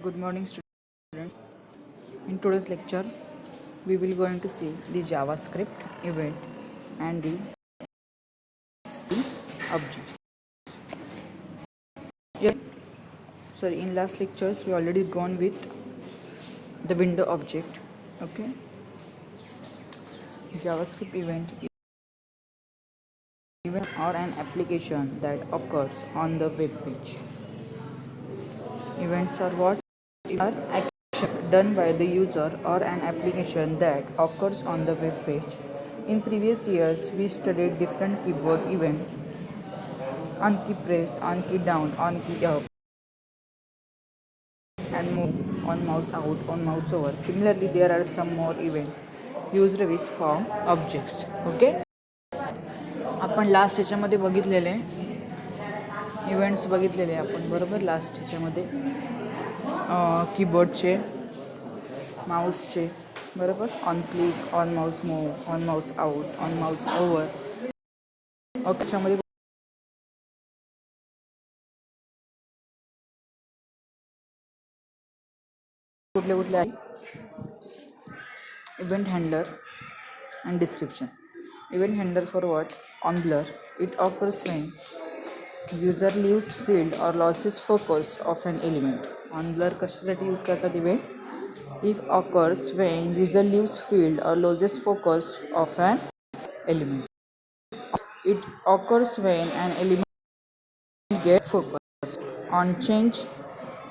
Good morning, students. In today's lecture, we will going to see the JavaScript event and the objects. Yeah. Sorry, in last lectures, we already gone with the window object. Okay. JavaScript event or an application that occurs on the web page. Events are what? Are actions done by the user or an application that occurs on the web page. In previous years, we studied different keyboard events: on key press, on key down, on key up, and move, on mouse out, on mouse over. Similarly, there are some more events used with form objects. Okay. आपण last ह्याच्यामध्ये बघितलेले events बघितलेले आपण बरोबर last ह्याच्यामध्ये कीबोर्डचे माऊसचे बरोबर on click, on Mouse move, on Mouse out, on Mouse over. त्याच्यामध्ये कुठले कुठले आहे? Event handler and description. Event handler for what? On blur. It occurs when user leaves field or loses focus of an element. On blur कशासाठी use करतात event? If occurs when user leaves field or loses focus of an element. It occurs when an element gets focus. On change,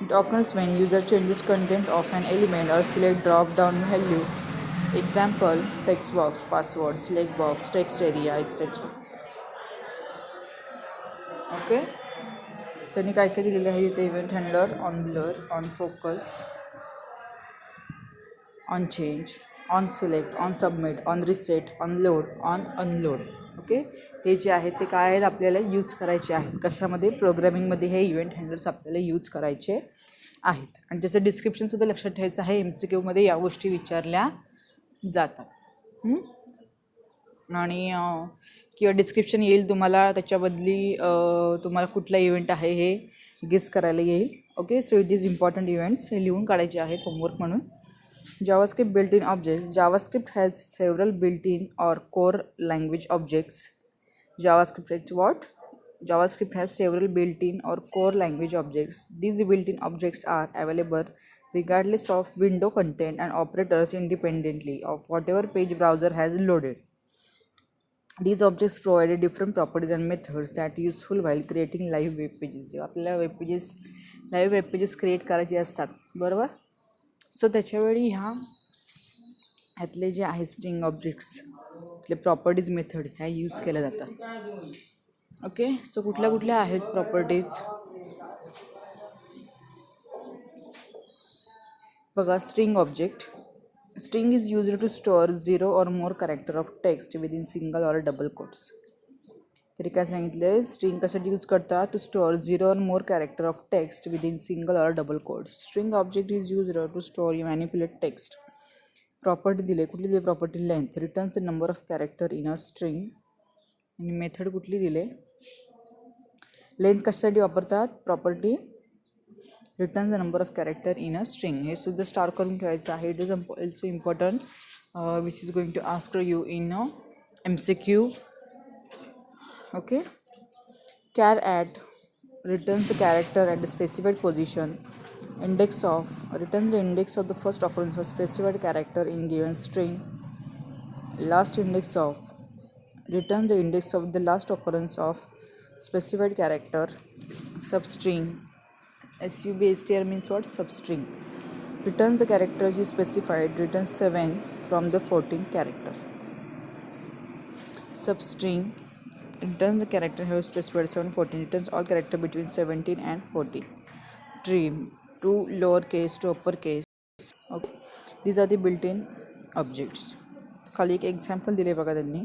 it occurs when user changes content of an element or select drop down value. Example: text box, password, select box, text area, etc. Okay. त्यांनी काय काय दिलेलं आहे इथे? Event handler, on blur, on focus, on change, on select, on submit, on reset, on load, on unload. Okay. हे जे आहेत ते काय आहेत आपल्याला यूज करायचे आहेत कशामध्ये? प्रोग्रामिंगमध्ये हे इव्हेंट हँडलर्स आपल्याला यूज करायचे आहेत. आणि त्याचं डिस्क्रिप्शनसुद्धा लक्षात ठेवायचं आहे. MCQ या गोष्टी विचारल्या जातात. आणि किंवा डिस्क्रिप्शन येईल तुम्हाला, त्याच्याबदली तुम्हाला कुठला इव्हेंट आहे हे गेस करायला येईल. Okay. So it is important events हे लिहून काढायचे आहेत होमवर्क म्हणून. JavaScript built-in objects. JavaScript has several built-in or core language objects. JavaScript what? JavaScript has several built-in or core language objects. These built-in objects are available regardless of window content and operators independently of whatever page browser has loaded. These objects provide different properties and methods that are useful while creating live web pages. आपल्याला live web pages create करायचे असतात बरोबर. So त्याच्यावेळी ह्यातले जे आहे string objects इथले properties method ह्या यूज केल्या जातात. ओके. सो कुठल्या कुठल्या आहेत प्रॉपर्टीज बघा. String object. String is used to store 0 or more character of text within single or double quotes. तरी काय सांगितलं? स्ट्रिंग कशासाठी यूज करतात? To store 0 or more character of text within single or double quotes. String object is used to store you manipulate text. Property दिले. कुठली दिली property? Length. Returns the number of character in a string. आणि method कुठली दिले? Length कशासाठी वापरतात? Property returns the number of character in a string. हे सुद्धा स्टार करून ठेवायचं आहे. It is also important which is going to ask you in MCQ. Okay. Char at returns the character at the specified position. Index of returns the index of the first occurrence of specified character in given string. Last index of returns the index of the last occurrence of specified character. Substring. SUBSTR means what? Substring. Returns the characters you specified. Returns 7 from the 14 character. Substring. Returns the character have specified 7, 14. Returns all character between 17 and 14. Trim. To lowercase to uppercase. Okay. These are the built-in objects. खाली एक example दिले बघा त्यांनी.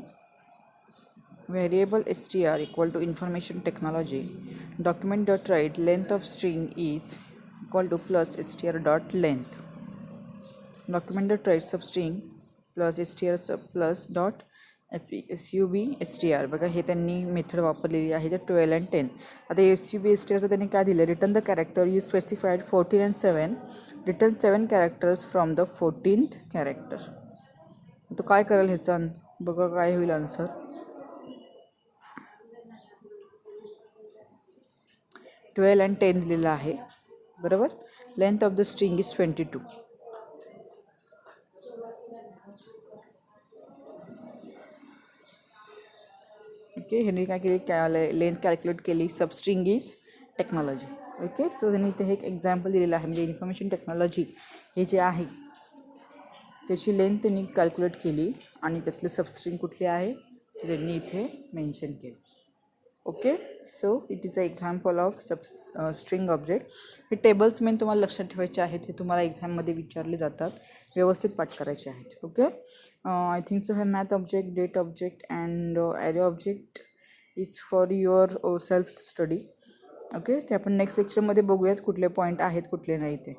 Variable str equal to information technology. Document dot write length of string is equal to plus str dot length. Document dot write substring plus str plus dot SUBSTR बघा. हे त्यांनी method वापरलेली आहे. 12 and 10. आता SUBSTRचं त्यांनी काय दिलं? Return the character you specified 14 and 7 return 7 characters from the 14th character. तो काय करेल ह्याचा बघा काय होईल आन्सर. 12 आणि 10 दिलेला आहे बरोबर. Length of the string is 22. Okay, ह्याने काय केली लेंथ कॅल्क्युलेट केली. Substring is technology. ओके, सो त्यांनी इथे एक एक्झाम्पल दिलेलं आहे म्हणजे इन्फॉर्मेशन टेक्नॉलॉजी हे जे आहे त्याची लेंथ त्यांनी कॅल्क्युलेट केली आणि त्यातलं सबस्ट्रिंग कुठली आहे त्यांनी इथे मेन्शन केली. Okay, so it is a example of string object. हे टेबल्स मेन तुम्हाला लक्षात ठेवायचे आहेत, हे तुम्हाला एक्झाममध्ये विचारले जातात, व्यवस्थित पाठ करायचे आहेत. ओके, आय थिंक सो हे math object, date object and array object is for yourself study. Okay, ते आपण नेक्स्ट लेक्चरमध्ये बघूयात कुठले पॉईंट आहेत कुठले नाही ते.